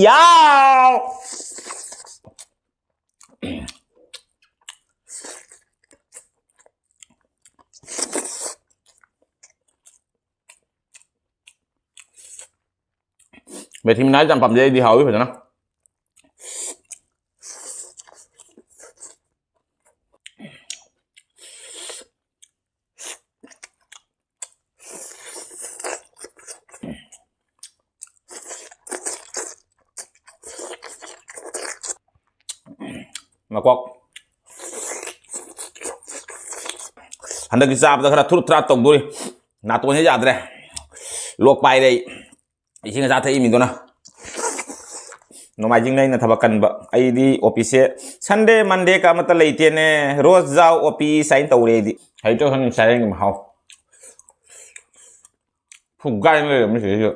ยาวvề thì mình nói sản phẩm gì đi hỏi phải không mà quọc hắn được ra bây giờ thua tra tổng đôi nát tôi hết giờ rồi luộc bài đâyอีกสิ่งที่จะมีตัวนะน้องมาจริงเลยนะทับกันบ่ไอ้ดีออฟฟิศซันเดย์มันเดย์ก็มาตลอดเที่ยงโรสจ้าออฟฟิศใส่ตัวเรดี้ให้เจ้าคนใส่ยังไงมาเขาผูกกันเลยไม่ใช่เยอะ